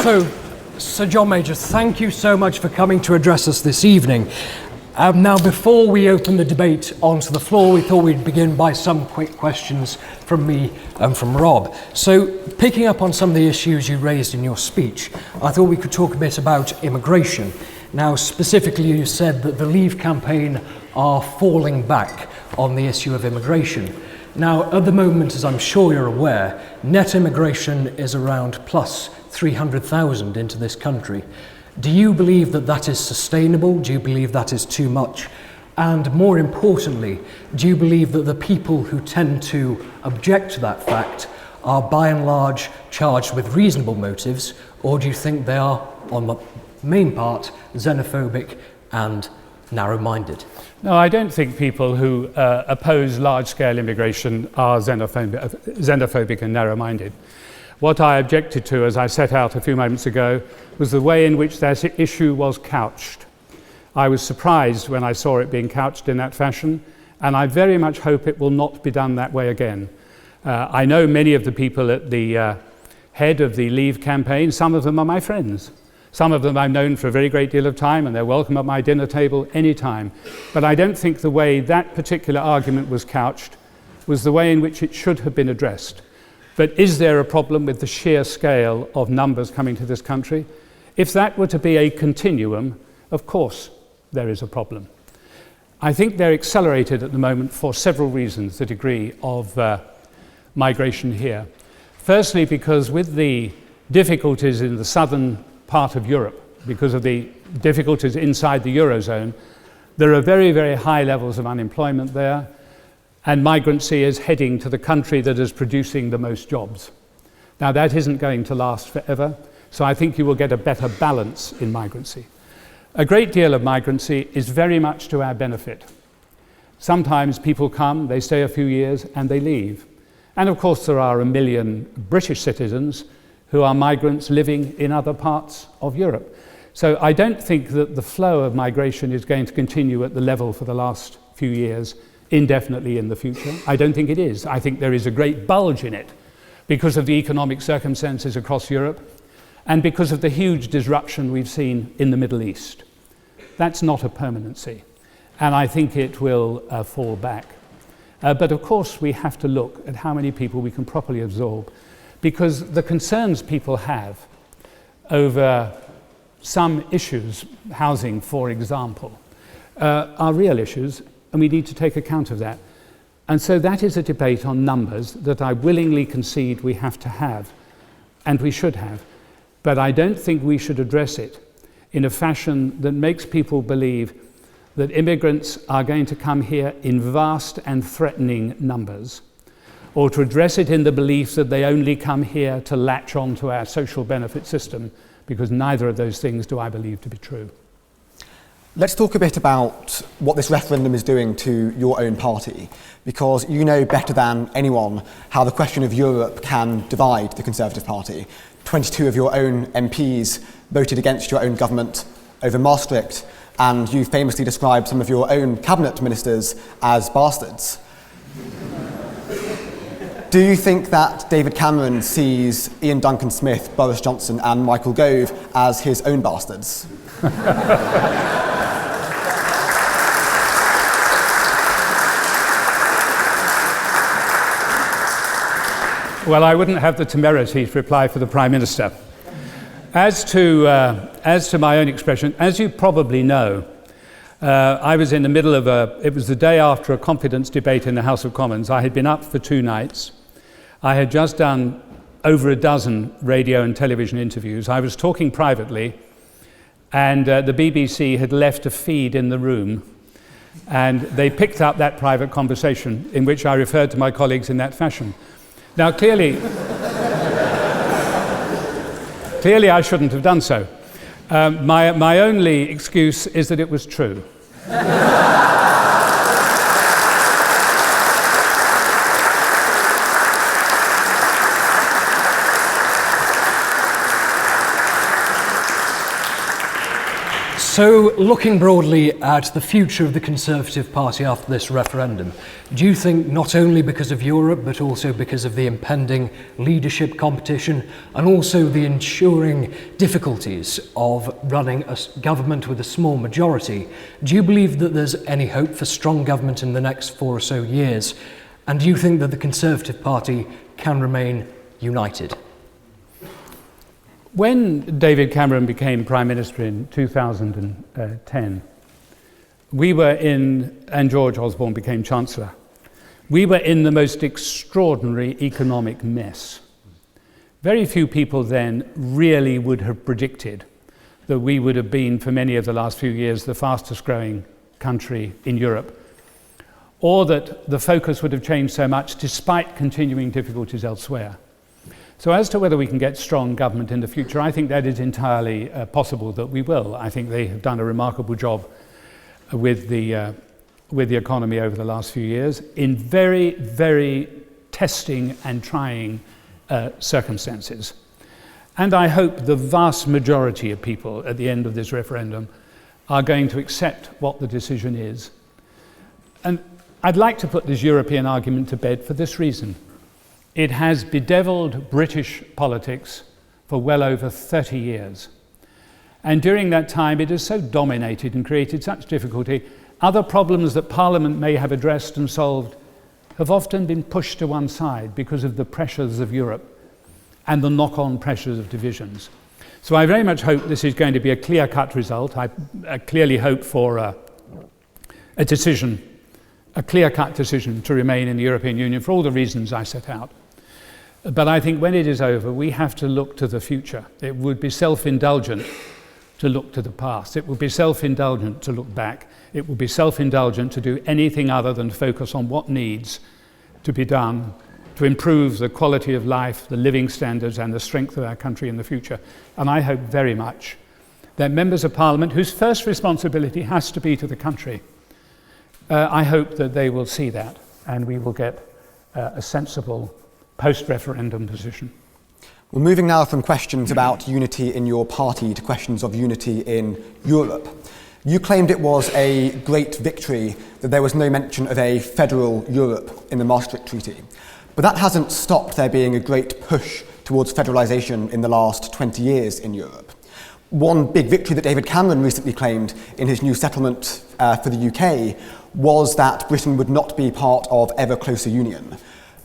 So, Sir John Major, thank you so much for coming to address us this evening. Now, before we open the debate onto the floor, we thought we'd begin by some quick questions from me and from Rob. So, picking up on some of the issues you raised in your speech, I thought we could talk a bit about immigration. Now, specifically, you said that the Leave campaign are falling back on the issue of immigration. Now, at the moment, as I'm sure you're aware, net immigration is around plus 300,000 into this country. Do you believe that that is sustainable? Do you believe that is too much? And more importantly, do you believe that the people who tend to object to that fact are by and large charged with reasonable motives, or do you think they are, on the main part, xenophobic and narrow-minded? No, I don't think people who oppose large-scale immigration are xenophobic and narrow-minded. What I objected to, as I set out a few moments ago, was the way in which that issue was couched. I was surprised when I saw it being couched in that fashion, and I very much hope it will not be done that way again. I know many of the people at the head of the Leave campaign. Some of them are my friends. Some of them I've known for a very great deal of time, and they're welcome at my dinner table any time. But I don't think the way that particular argument was couched was the way in which it should have been addressed. But is there a problem with the sheer scale of numbers coming to this country? If that were to be a continuum, of course there is a problem. I think they're accelerated at the moment for several reasons, the degree of migration here. Firstly, because with the difficulties in the southern part of Europe, because of the difficulties inside the Eurozone, there are very, very high levels of unemployment there, and migrancy is heading to the country that is producing the most jobs. Now, that isn't going to last forever, so I think you will get a better balance in migrancy. A great deal of migrancy is very much to our benefit. Sometimes people come, they stay a few years, and they leave. And of course, there are 1 million British citizens who are migrants living in other parts of Europe. So I don't think that the flow of migration is going to continue at the level for the last few years indefinitely in the future. I don't think it is. I think there is a great bulge in it because of the economic circumstances across Europe and because of the huge disruption we've seen in the Middle East. That's not a permanency, and I think it will fall back. But of course we have to look at how many people we can properly absorb, because the concerns people have over some issues, housing for example, are real issues, and we need to take account of that. And so that is a debate on numbers that I willingly concede we have to have, and we should have. But I don't think we should address it in a fashion that makes people believe that immigrants are going to come here in vast and threatening numbers, or to address it in the belief that they only come here to latch on to our social benefit system, because neither of those things do I believe to be true. Let's talk a bit about what this referendum is doing to your own party, because you know better than anyone how the question of Europe can divide the Conservative Party. 22 of your own MPs voted against your own government over Maastricht, and you famously described some of your own cabinet ministers as bastards. Do you think that David Cameron sees Ian Duncan Smith, Boris Johnson and Michael Gove as his own bastards? Well, I wouldn't have the temerity to reply for the Prime Minister. As to my own expression, as you probably know, I was in the middle of it was the day after a confidence debate in the House of Commons. I had been up for 2 nights. I had just done over a dozen radio and television interviews. I was talking privately, and the BBC had left a feed in the room, and they picked up that private conversation in which I referred to my colleagues in that fashion. Now, clearly I shouldn't have done so. My only excuse is that it was true. So, looking broadly at the future of the Conservative Party after this referendum, do you think not only because of Europe, but also because of the impending leadership competition and also the ensuring difficulties of running a government with a small majority, do you believe that there's any hope for strong government in the next 4 or so years? And do you think that the Conservative Party can remain united? When David Cameron became Prime Minister in 2010, and George Osborne became Chancellor, we were in the most extraordinary economic mess. Very few people then really would have predicted that we would have been, for many of the last few years, the fastest growing country in Europe, or that the focus would have changed so much despite continuing difficulties elsewhere. So as to whether we can get strong government in the future, I think that is entirely possible that we will. I think they have done a remarkable job with the economy over the last few years in very, very testing and trying circumstances. And I hope the vast majority of people at the end of this referendum are going to accept what the decision is. And I'd like to put this European argument to bed for this reason. It has bedeviled British politics for well over 30 years. And during that time, it has so dominated and created such difficulty. Other problems that Parliament may have addressed and solved have often been pushed to one side because of the pressures of Europe and the knock-on pressures of divisions. So I very much hope this is going to be a clear-cut result. I clearly hope for a decision, a clear-cut decision to remain in the European Union for all the reasons I set out. But I think when it is over, we have to look to the future. It would be self-indulgent to look to the past. It would be self-indulgent to look back. It would be self-indulgent to do anything other than focus on what needs to be done to improve the quality of life, the living standards, and the strength of our country in the future. And I hope very much that members of Parliament, whose first responsibility has to be to the country, I hope that they will see that, and we will get a sensible post-referendum position. Well, moving now from questions about unity in your party to questions of unity in Europe. You claimed it was a great victory that there was no mention of a federal Europe in the Maastricht Treaty. But that hasn't stopped there being a great push towards federalisation in the last 20 years in Europe. One big victory that David Cameron recently claimed in his new settlement for the UK was that Britain would not be part of ever closer union.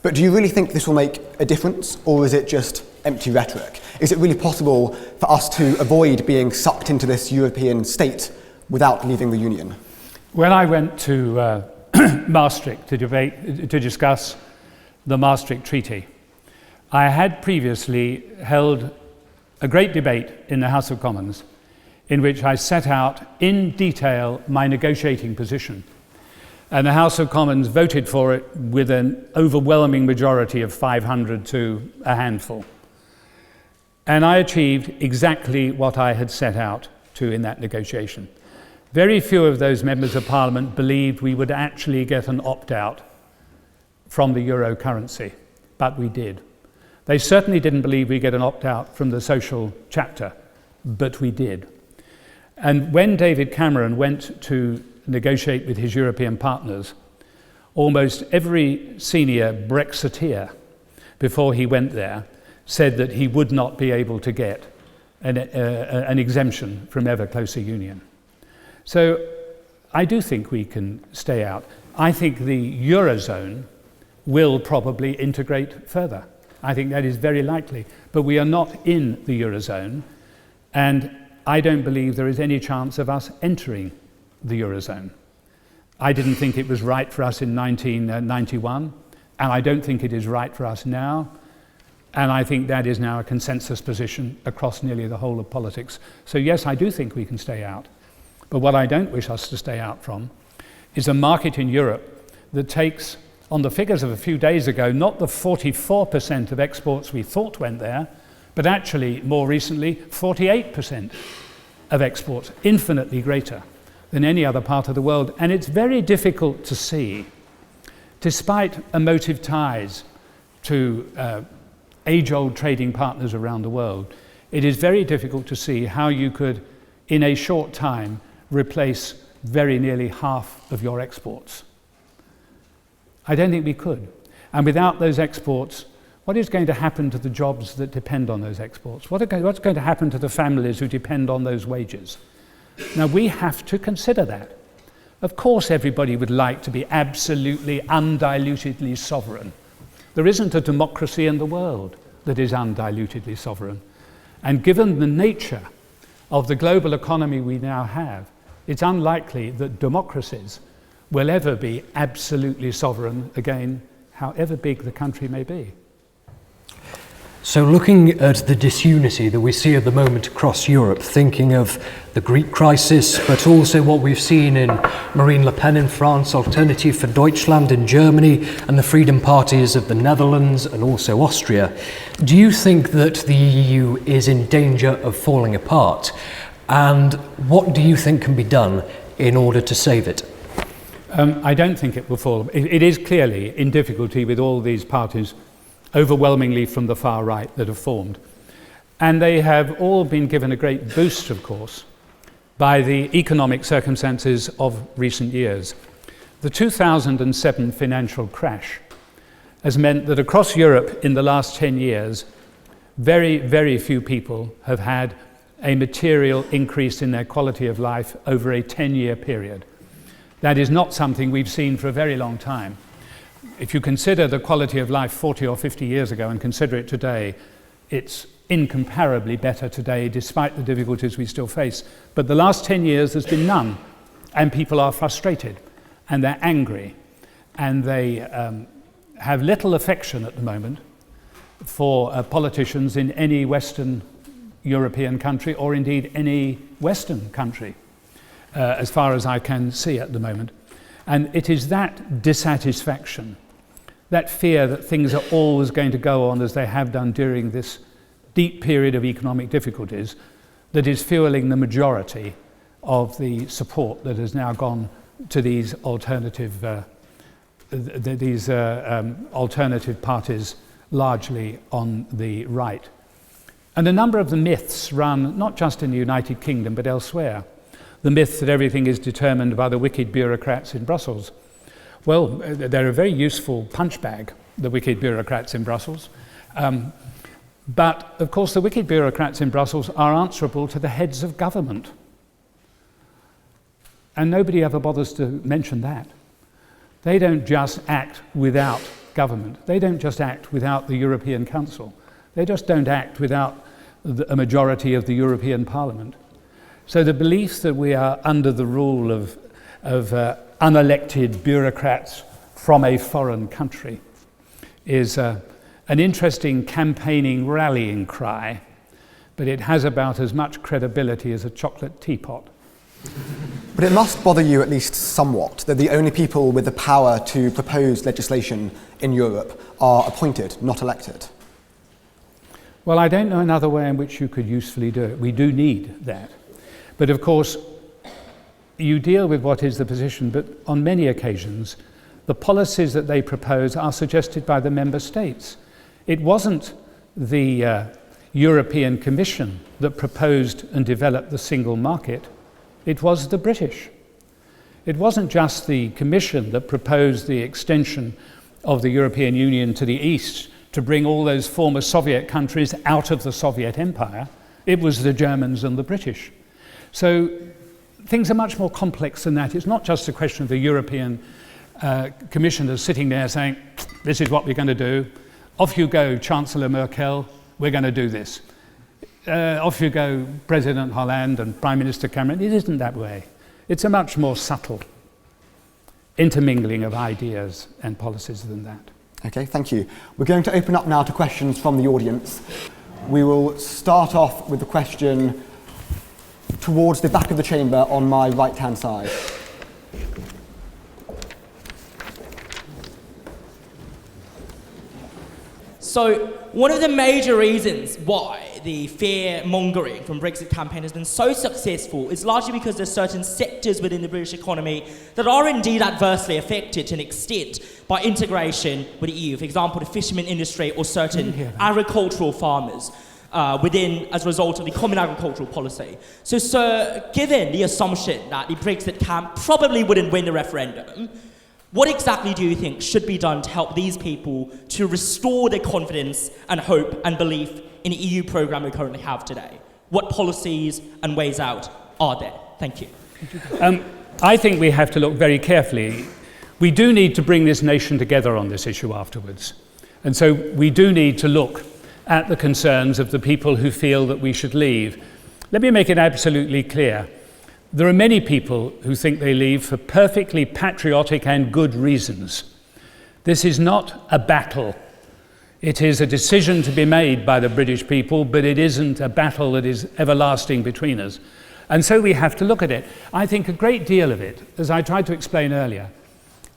But do you really think this will make a difference, or is it just empty rhetoric? Is it really possible for us to avoid being sucked into this European state without leaving the Union? When I went to Maastricht to discuss the Maastricht Treaty, I had previously held a great debate in the House of Commons in which I set out in detail my negotiating position. And the House of Commons voted for it with an overwhelming majority of 500 to a handful. And I achieved exactly what I had set out to in that negotiation. Very few of those members of Parliament believed we would actually get an opt-out from the euro currency, but we did. They certainly didn't believe we'd get an opt-out from the social chapter, but we did. And when David Cameron went to negotiate with his European partners, almost every senior Brexiteer before he went there said that he would not be able to get an exemption from ever closer union. So I do think we can stay out. I think the Eurozone will probably integrate further. I think that is very likely. But we are not in the Eurozone, and I don't believe there is any chance of us entering the Eurozone. I didn't think it was right for us in 1991, and I don't think it is right for us now, and I think that is now a consensus position across nearly the whole of politics. So yes, I do think we can stay out. But what I don't wish us to stay out from is a market in Europe that takes, on the figures of a few days ago, not the 44% of exports we thought went there, but actually, more recently, 48% of exports, infinitely greater than any other part of the world. And it's very difficult to see, despite emotive ties to age-old trading partners around the world, it is very difficult to see how you could in a short time, replace very nearly half of your exports? I don't think we could. And without those exports, what is going to happen to the jobs that depend on those exports? What's going to happen to the families who depend on those wages? Now, we have to consider that. Of course, everybody would like to be absolutely, undilutedly sovereign. There isn't a democracy in the world that is undilutedly sovereign. And given the nature of the global economy we now have, it's unlikely that democracies will ever be absolutely sovereign again, however big the country may be. So looking at the disunity that we see at the moment across Europe, thinking of the Greek crisis, but also what we've seen in Marine Le Pen in France, Alternative for Deutschland in Germany, and the freedom parties of the Netherlands and also Austria, do you think that the EU is in danger of falling apart? And what do you think can be done in order to save it? I don't think it will fall. It is clearly in difficulty with all these parties, overwhelmingly from the far right, that have formed. And they have all been given a great boost, of course, by the economic circumstances of recent years. The 2007 financial crash has meant that across Europe in the last 10 years, very, very few people have had a material increase in their quality of life over a 10-year period. That is not something we've seen for a very long time. If you consider the quality of life 40 or 50 years ago and consider it today, it's incomparably better today, despite the difficulties we still face. But the last 10 years, there's been none. And people are frustrated, and they're angry, and they have little affection at the moment for politicians in any Western European country, or indeed any Western country, as far as I can see at the moment. And it is that dissatisfaction, that fear that things are always going to go on as they have done during this deep period of economic difficulties, that is fueling the majority of the support that has now gone to these alternative parties, largely on the right. And a number of the myths run not just in the United Kingdom but elsewhere. The myth that everything is determined by the wicked bureaucrats in Brussels. Well, they're a very useful punch bag, the wicked bureaucrats in Brussels. But, of course, the wicked bureaucrats in Brussels are answerable to the heads of government. And nobody ever bothers to mention that. They don't just act without government. They don't just act without the European Council. They just don't act without a majority of the European Parliament. So the belief that we are under the rule of unelected bureaucrats from a foreign country is an interesting campaigning rallying cry, but it has about as much credibility as a chocolate teapot. But it must bother you at least somewhat that the only people with the power to propose legislation in Europe are appointed, not elected. Well, I don't know another way in which you could usefully do it. We do need that. But of course, you deal with what is the position, but on many occasions, the policies that they propose are suggested by the member states. It wasn't the European Commission that proposed and developed the single market. It was the British. It wasn't just the Commission that proposed the extension of the European Union to the east to bring all those former Soviet countries out of the Soviet Empire. It was the Germans and the British. So things are much more complex than that. It's not just a question of the European commissioners sitting there saying, this is what we're going to do. Off you go, Chancellor Merkel, we're going to do this. Off you go, President Hollande and Prime Minister Cameron. It isn't that way. It's a much more subtle intermingling of ideas and policies than that. Okay, thank you. We're going to open up now to questions from the audience. We will start off with the question towards the back of the chamber on my right-hand side. So, one of the major reasons why the fear-mongering from Brexit campaign has been so successful is largely because there's certain sectors within the British economy that are indeed adversely affected to an extent by integration with the EU. For example, the fishermen industry or certain agricultural farmers. as a result of the common agricultural policy. So, sir, given the assumption that the Brexit camp probably wouldn't win the referendum, what exactly do you think should be done to help these people to restore their confidence and hope and belief in the EU programme we currently have today? What policies and ways out are there? Thank you. I think we have to look very carefully. We do need to bring this nation together on this issue afterwards. And so we do need to look at the concerns of the people who feel that we should leave. Let me make it absolutely clear. There are many people who think they leave for perfectly patriotic and good reasons. This is not a battle. It is a decision to be made by the British people, but it isn't a battle that is everlasting between us. And so we have to look at it. I think a great deal of it, as I tried to explain earlier,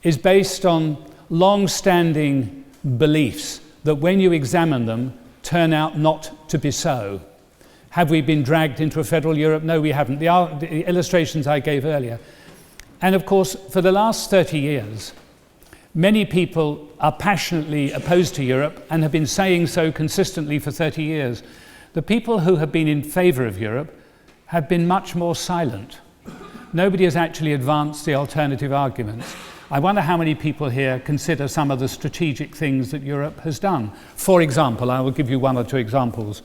is based on long-standing beliefs that when you examine them, turn out not to be so. Have we been dragged into a federal Europe? No, we haven't. The illustrations I gave earlier. And of course, for the last 30 years, many people are passionately opposed to Europe and have been saying so consistently for 30 years. The people who have been in favour of Europe have been much more silent. Nobody has actually advanced the alternative arguments. I wonder how many people here consider some of the strategic things that Europe has done. For example, I will give you one or two examples.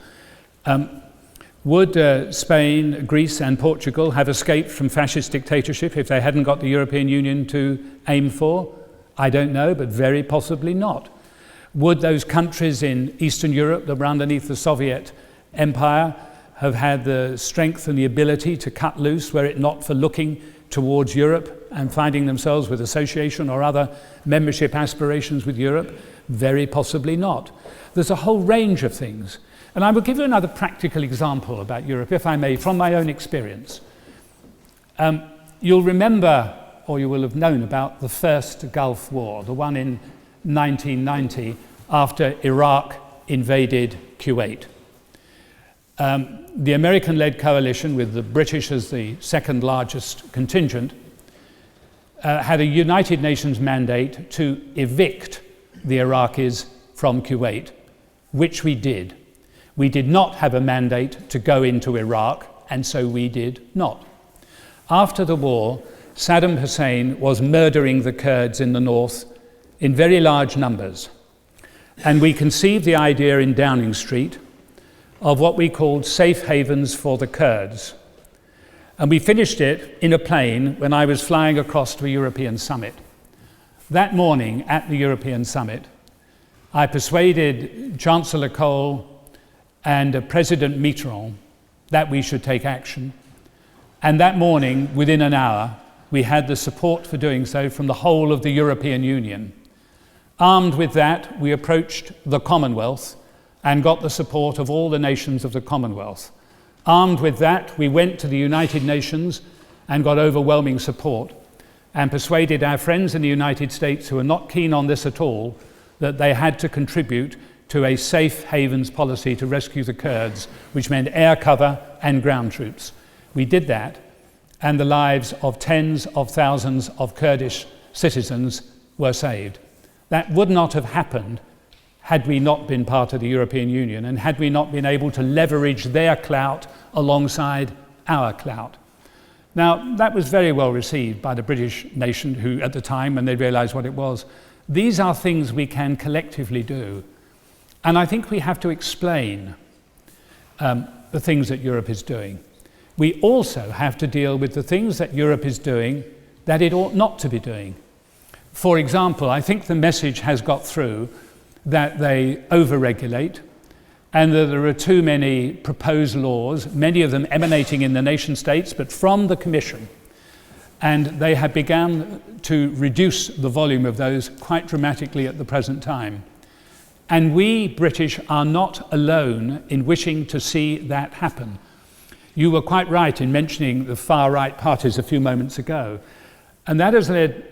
Would Spain, Greece and Portugal have escaped from fascist dictatorship if they hadn't got the European Union to aim for? I don't know, but very possibly not. Would those countries in Eastern Europe that were underneath the Soviet Empire have had the strength and the ability to cut loose were it not for looking towards Europe and finding themselves with association or other membership aspirations with Europe? Very possibly not. There's a whole range of things. And I will give you another practical example about Europe, if I may, from my own experience. You'll remember, or you will have known about the first Gulf War, the one in 1990 after Iraq invaded Kuwait. The American-led coalition, with the British as the second largest contingent, had a United Nations mandate to evict the Iraqis from Kuwait, which we did. We did not have a mandate to go into Iraq, and so we did not. After the war, Saddam Hussein was murdering the Kurds in the north in very large numbers. And we conceived the idea in Downing Street of what we called safe havens for the Kurds. And we finished it in a plane when I was flying across to a European summit. That morning at the European summit, I persuaded Chancellor Kohl and President Mitterrand that we should take action. And that morning, within an hour, we had the support for doing so from the whole of the European Union. Armed with that, we approached the Commonwealth and got the support of all the nations of the Commonwealth. Armed with that, we went to the United Nations and got overwhelming support and persuaded our friends in the United States, who are not keen on this at all, that they had to contribute to a safe havens policy to rescue the Kurds, which meant air cover and ground troops. We did that, and the lives of tens of thousands of Kurdish citizens were saved. That would not have happened had we not been part of the European Union and had we not been able to leverage their clout alongside our clout. Now, that was very well received by the British nation, who at the time, when they realised what it was, these are things we can collectively do. And I think we have to explain the things that Europe is doing. We also have to deal with the things that Europe is doing that it ought not to be doing. For example, I think the message has got through that they over-regulate and that there are too many proposed laws, many of them emanating in the nation states, but from the Commission. And they have begun to reduce the volume of those quite dramatically at the present time. And we, British, are not alone in wishing to see that happen. You were quite right in mentioning the far-right parties a few moments ago. And that has led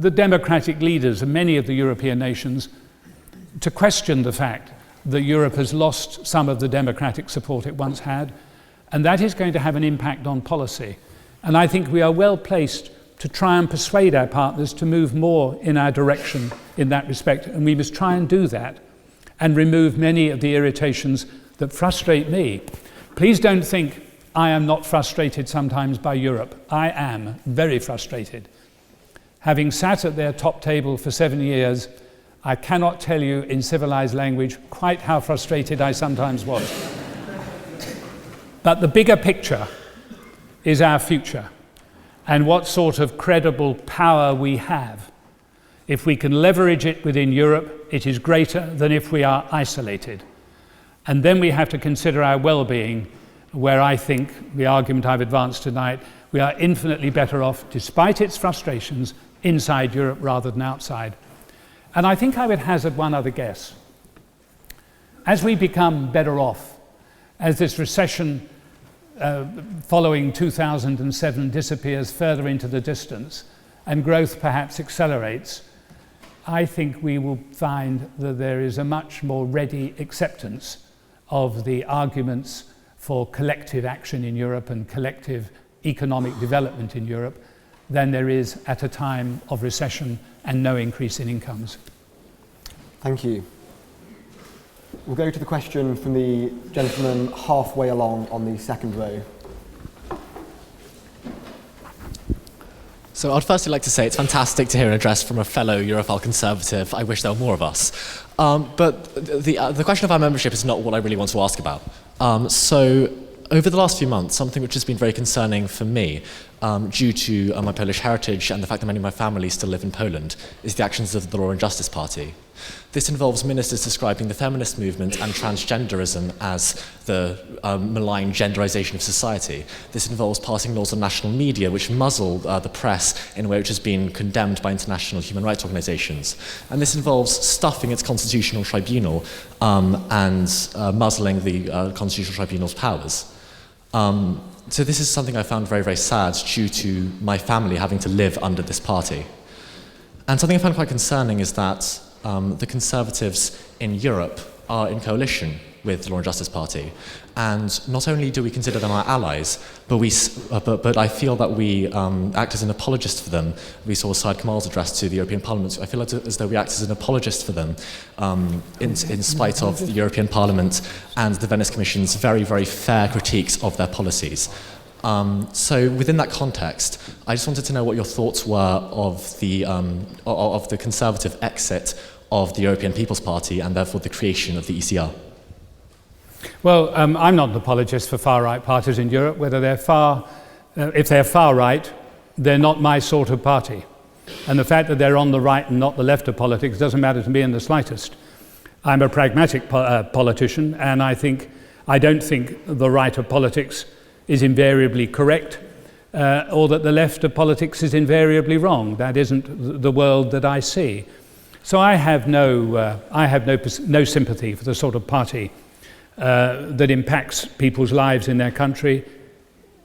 the democratic leaders of many of the European nations to question the fact that Europe has lost some of the democratic support it once had. And that is going to have an impact on policy. And I think we are well placed to try and persuade our partners to move more in our direction in that respect. And we must try and do that and remove many of the irritations that frustrate me. Please don't think I am not frustrated sometimes by Europe. I am very frustrated. Having sat at their top table for 7 years, I cannot tell you in civilized language quite how frustrated I sometimes was. But the bigger picture is our future and what sort of credible power we have. If we can leverage it within Europe, it is greater than if we are isolated. And then we have to consider our well-being, where I think the argument I've advanced tonight, we are infinitely better off, despite its frustrations, inside Europe rather than outside. And I think I would hazard one other guess. As we become better off, as this recession following 2007 disappears further into the distance and growth perhaps accelerates, I think we will find that there is a much more ready acceptance of the arguments for collective action in Europe and collective economic development in Europe than there is at a time of recession and no increase in incomes. Thank you. We'll go to the question from the gentleman halfway along on the second row. So I'd firstly like to say it's fantastic to hear an address from a fellow Europhile Conservative. I wish there were more of us. But the question of our membership is not what I really want to ask about. So over the last few months, something which has been very concerning for me, due to my Polish heritage and the fact that many of my family still live in Poland, is the actions of the Law and Justice Party. This involves ministers describing the feminist movement and transgenderism as the malign genderization of society. This involves passing laws on national media which muzzle the press in a way which has been condemned by international human rights organizations. And this involves stuffing its constitutional tribunal and muzzling the constitutional tribunal's powers. So this is something I found very, very sad due to my family having to live under this party. And something I found quite concerning is that the Conservatives in Europe are in coalition with the Law and Justice Party. And not only do we consider them our allies, but I feel that we act as an apologist for them. We saw Saad Kamal's address to the European Parliament. I feel as though we act as an apologist for them in spite of the European Parliament and the Venice Commission's very, very fair critiques of their policies. So within that context, I just wanted to know what your thoughts were of the Conservative exit of the European People's Party and therefore the creation of the ECR. Well, I'm not an apologist for far-right parties in Europe. Whether they're if they're far-right, they're not my sort of party. And the fact that they're on the right and not the left of politics doesn't matter to me in the slightest. I'm a pragmatic politician, and I don't think the right of politics is invariably correct, or that the left of politics is invariably wrong. That isn't the world that I see. So I have no sympathy for the sort of party that impacts people's lives in their country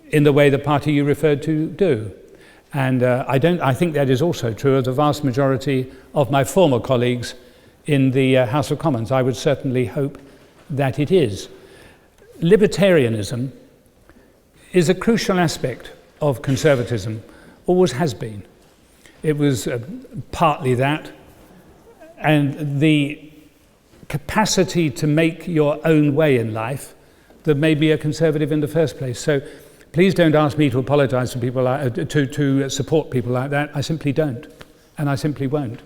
in the way the party you referred to do. And I think that is also true of the vast majority of my former colleagues in the House of Commons. I would certainly hope that it is. Libertarianism is a crucial aspect of conservatism, always has been. It was partly that, and the capacity to make your own way in life that made me a conservative in the first place. So please don't ask me to apologise for people to support people like that. I simply don't, and I simply won't.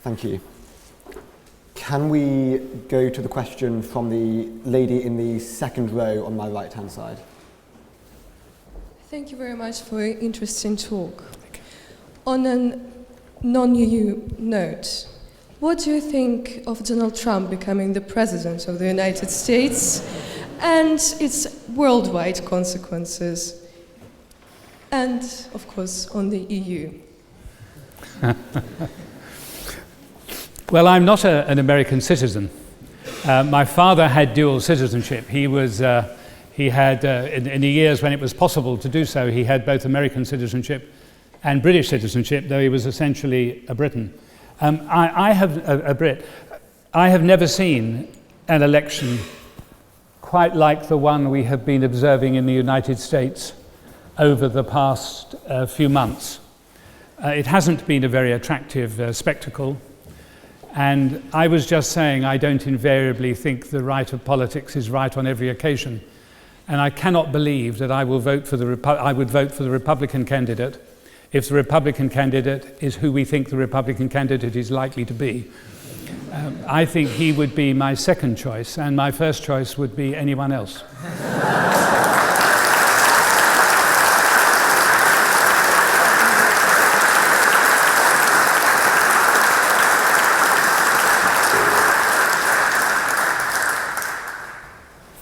Thank you. Can we go to the question from the lady in the second row on my right-hand side? Thank you very much for your interesting talk. On a non-EU note, what do you think of Donald Trump becoming the President of the United States and its worldwide consequences? And, of course, on the EU. Well, I'm not an American citizen. My father had dual citizenship. He had, in the years when it was possible to do so, he had both American citizenship and British citizenship, though he was essentially a Briton. I have never seen an election quite like the one we have been observing in the United States over the past few months. It hasn't been a very attractive spectacle, And I was just saying I don't invariably think the right of politics is right on every occasion. And I cannot believe that I would vote for the Republican candidate if the Republican candidate is who we think the Republican candidate is likely to be. I think he would be my second choice, and my first choice would be anyone else.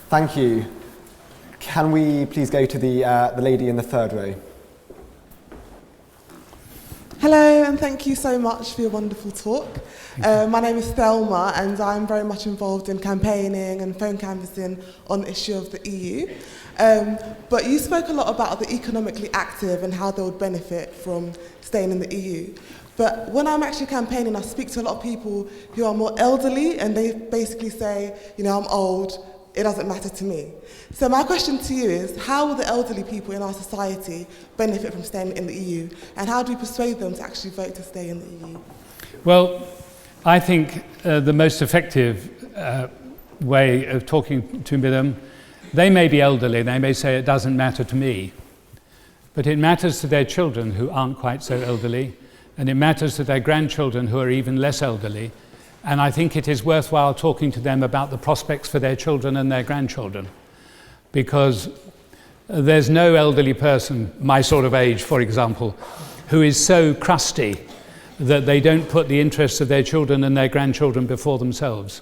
Thank you. Can we please go to the lady in the third row? Hello, and thank you so much for your wonderful talk. My name is Thelma, and I'm very much involved in campaigning and phone canvassing on the issue of the EU. But you spoke a lot about the economically active and how they would benefit from staying in the EU. But when I'm actually campaigning, I speak to a lot of people who are more elderly, and they basically say, you know, I'm old, it doesn't matter to me. So my question to you is, how will the elderly people in our society benefit from staying in the EU? And how do we persuade them to actually vote to stay in the EU? Well, I think the most effective way of talking to them, they may be elderly, they may say it doesn't matter to me, but it matters to their children who aren't quite so elderly, and it matters to their grandchildren who are even less elderly. And I think it is worthwhile talking to them about the prospects for their children and their grandchildren, because there's no elderly person, my sort of age, for example, who is so crusty that they don't put the interests of their children and their grandchildren before themselves.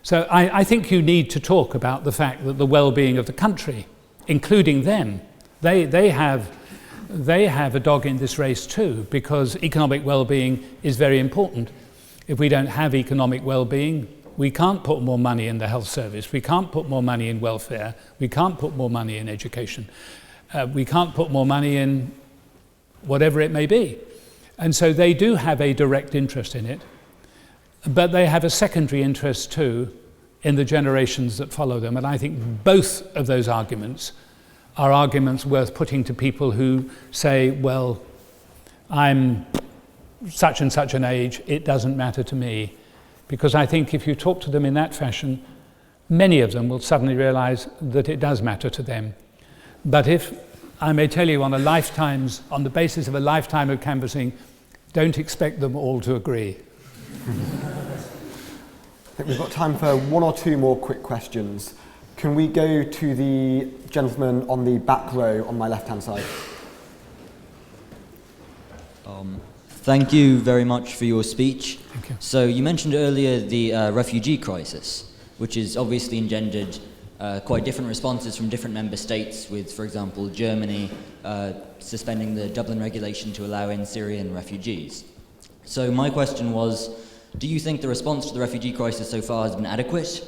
So I think you need to talk about the fact that the well-being of the country, including them, they have a dog in this race too, because economic well-being is very important. If we don't have economic well-being, we can't put more money in the health service, we can't put more money in welfare, we can't put more money in education, we can't put more money in whatever it may be. And so they do have a direct interest in it, but they have a secondary interest too in the generations that follow them. And I think both of those arguments are arguments worth putting to people who say, well, I'm such and such an age, it doesn't matter to me. Because I think if you talk to them in that fashion, many of them will suddenly realize that it does matter to them. But if, I may tell you, on the basis of a lifetime of canvassing, don't expect them all to agree. I think we've got time for one or two more quick questions. Can we go to the gentleman on the back row on my left-hand side? Thank you very much for your speech. Thank you. So you mentioned earlier the refugee crisis, which has obviously engendered quite different responses from different member states, with, for example, Germany suspending the Dublin regulation to allow in Syrian refugees. So my question was, do you think the response to the refugee crisis so far has been adequate?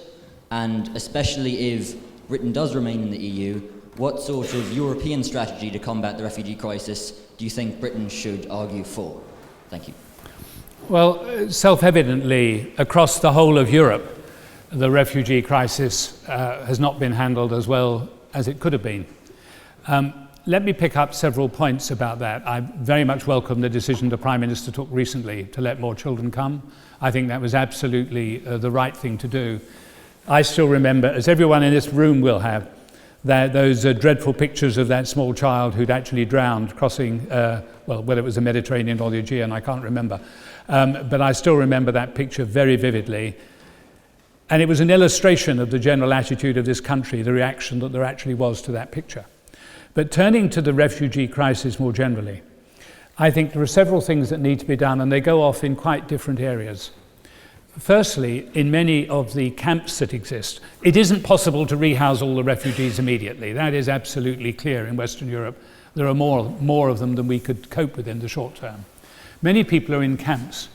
And especially if Britain does remain in the EU, what sort of European strategy to combat the refugee crisis do you think Britain should argue for? Thank you. Well, self-evidently, across the whole of Europe, the refugee crisis has not been handled as well as it could have been. Let me pick up several points about that. I very much welcome the decision the Prime Minister took recently to let more children come. I think that was absolutely the right thing to do. I still remember, as everyone in this room will have, those dreadful pictures of that small child who'd actually drowned crossing, whether it was the Mediterranean or the Aegean, I can't remember. But I still remember that picture very vividly. And it was an illustration of the general attitude of this country, the reaction that there actually was to that picture. But turning to the refugee crisis more generally, I think there are several things that need to be done, and they go off in quite different areas. Firstly, in many of the camps that exist, it isn't possible to rehouse all the refugees immediately. That is absolutely clear in Western Europe. There are more of them than we could cope with in the short term. Many people are in camps.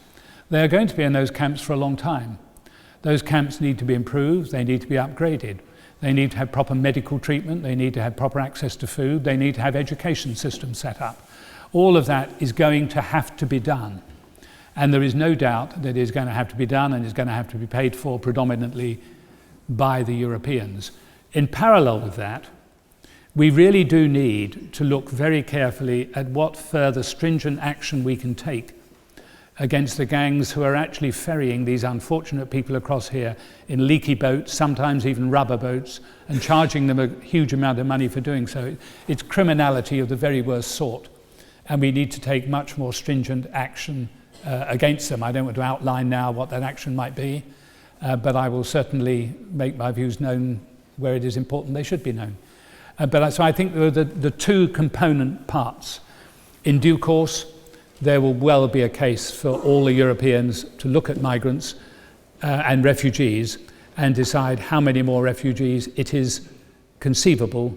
They are going to be in those camps for a long time. Those camps need to be improved, they need to be upgraded. They need to have proper medical treatment, they need to have proper access to food, they need to have education systems set up. All of that is going to have to be done. And there is no doubt that it is going to have to be done and is going to have to be paid for predominantly by the Europeans. In parallel with that, we really do need to look very carefully at what further stringent action we can take against the gangs who are actually ferrying these unfortunate people across here in leaky boats, sometimes even rubber boats, and charging them a huge amount of money for doing so. It's criminality of the very worst sort, and we need to take much more stringent action against them. I don't want to outline now what that action might be, but I will certainly make my views known where it is important they should be known. So I think there are the two component parts. In due course, there will well be a case for all the Europeans to look at migrants and refugees and decide how many more refugees it is conceivable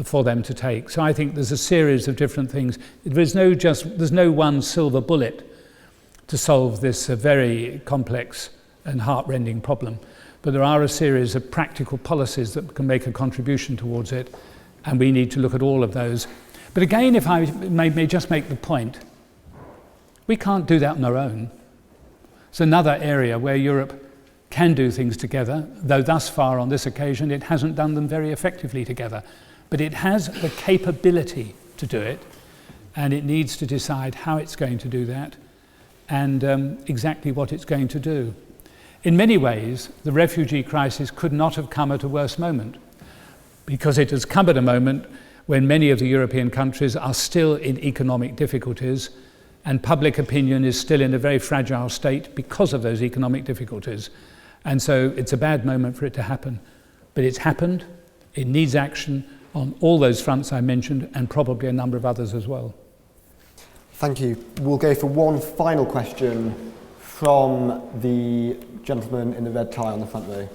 for them to take. So I think there's a series of different things. There's no one silver bullet to solve this very complex and heart-rending problem. But there are a series of practical policies that can make a contribution towards it, and we need to look at all of those. But again, if I may just make the point, we can't do that on our own. It's another area where Europe can do things together, though thus far on this occasion it hasn't done them very effectively together. But it has the capability to do it, and it needs to decide how it's going to do that and exactly what it's going to do. In many ways, the refugee crisis could not have come at a worse moment, because it has come at a moment when many of the European countries are still in economic difficulties, and public opinion is still in a very fragile state because of those economic difficulties. And so it's a bad moment for it to happen. But it's happened, it needs action on all those fronts I mentioned, and probably a number of others as well. Thank you. We'll go for one final question from the gentleman in the red tie on the front row.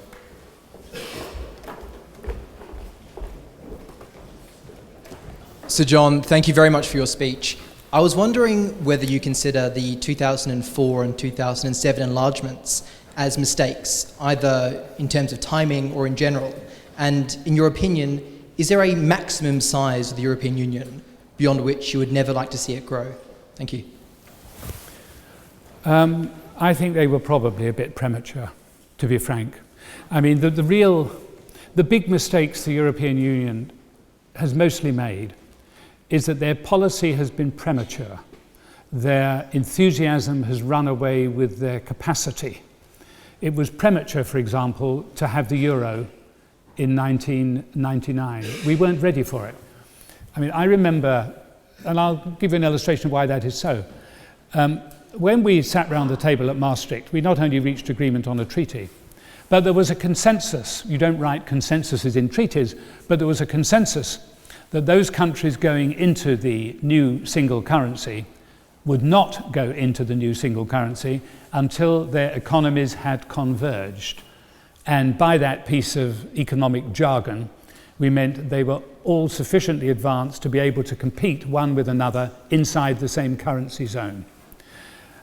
Sir John, thank you very much for your speech. I was wondering whether you consider the 2004 and 2007 enlargements as mistakes, either in terms of timing or in general. And in your opinion, is there a maximum size of the European Union beyond which you would never like to see it grow? Thank you. I think they were probably a bit premature, to be frank. I mean, the big mistakes the European Union has mostly made is that their policy has been premature. Their enthusiasm has run away with their capacity. It was premature, for example, to have the euro in 1999. We weren't ready for it. I mean, I remember, and I'll give you an illustration of why that is so. When we sat round the table at Maastricht, we not only reached agreement on a treaty, but there was a consensus. You don't write consensuses in treaties, but there was a consensus that those countries going into the new single currency would not go into the new single currency until their economies had converged. And by that piece of economic jargon, we meant they were all sufficiently advanced to be able to compete one with another inside the same currency zone.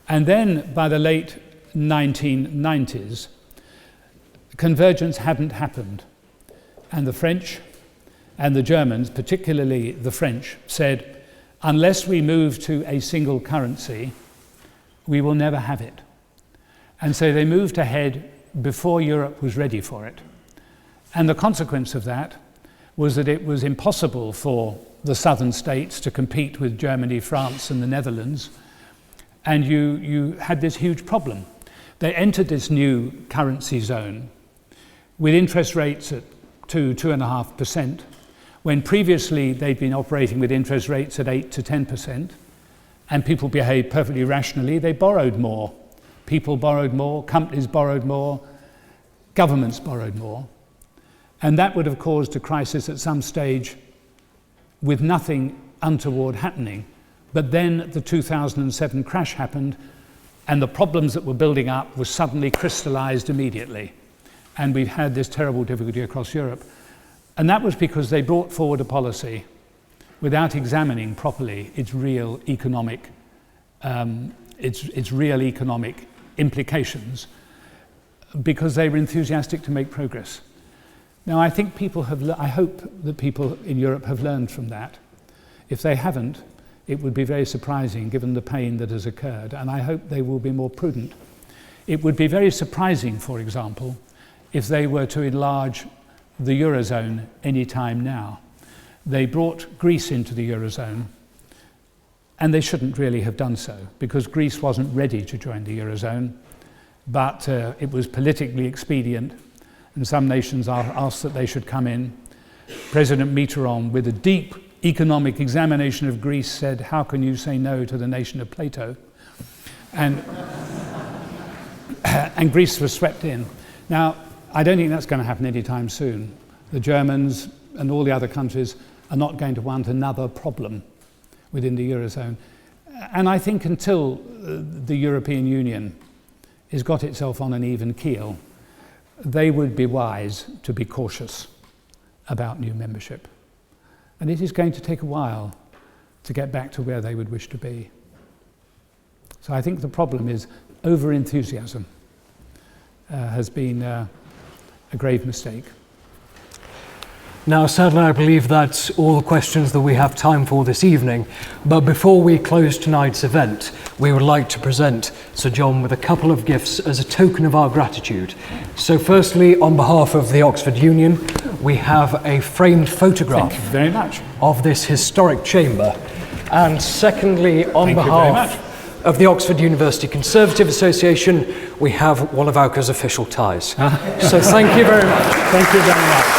And then by the late 1990s, convergence hadn't happened. And the French and the Germans, particularly the French, said, unless we move to a single currency, we will never have it. And so they moved ahead before Europe was ready for it. And the consequence of that was that it was impossible for the southern states to compete with Germany, France, and the Netherlands. And you had this huge problem. They entered this new currency zone with interest rates at 2.5%, when previously they'd been operating with interest rates at 8 to 10%, and people behaved perfectly rationally. They borrowed more. People borrowed more, companies borrowed more, governments borrowed more. And that would have caused a crisis at some stage with nothing untoward happening. But then the 2007 crash happened, and the problems that were building up were suddenly crystallized immediately. And we've had this terrible difficulty across Europe. And that was because they brought forward a policy without examining properly its real economic implications, because they were enthusiastic to make progress. Now, I think I hope that people in Europe have learned from that. If they haven't, it would be very surprising given the pain that has occurred, and I hope they will be more prudent. It would be very surprising, for example, if they were to enlarge the Eurozone any time now. They brought Greece into the Eurozone And they shouldn't really have done so, because Greece wasn't ready to join the Eurozone, but it was politically expedient, and some nations asked that they should come in. President Mitterrand, with a deep economic examination of Greece, said, "How can you say no to the nation of Plato?" And, and Greece was swept in. Now, I don't think that's going to happen anytime soon. The Germans and all the other countries are not going to want another problem within the Eurozone. And I think until the European Union has got itself on an even keel, they would be wise to be cautious about new membership. And it is going to take a while to get back to where they would wish to be. So I think the problem is over-enthusiasm has been a grave mistake. Now, sadly, I believe that's all the questions that we have time for this evening. But before we close tonight's event, we would like to present Sir John with a couple of gifts as a token of our gratitude. So firstly, on behalf of the Oxford Union, we have a framed photograph Thank you very much. of this historic chamber. And secondly, on Thank you very much. behalf of the Oxford University Conservative Association, we have one of AUCA's official ties. So thank you very much. Thank you very much.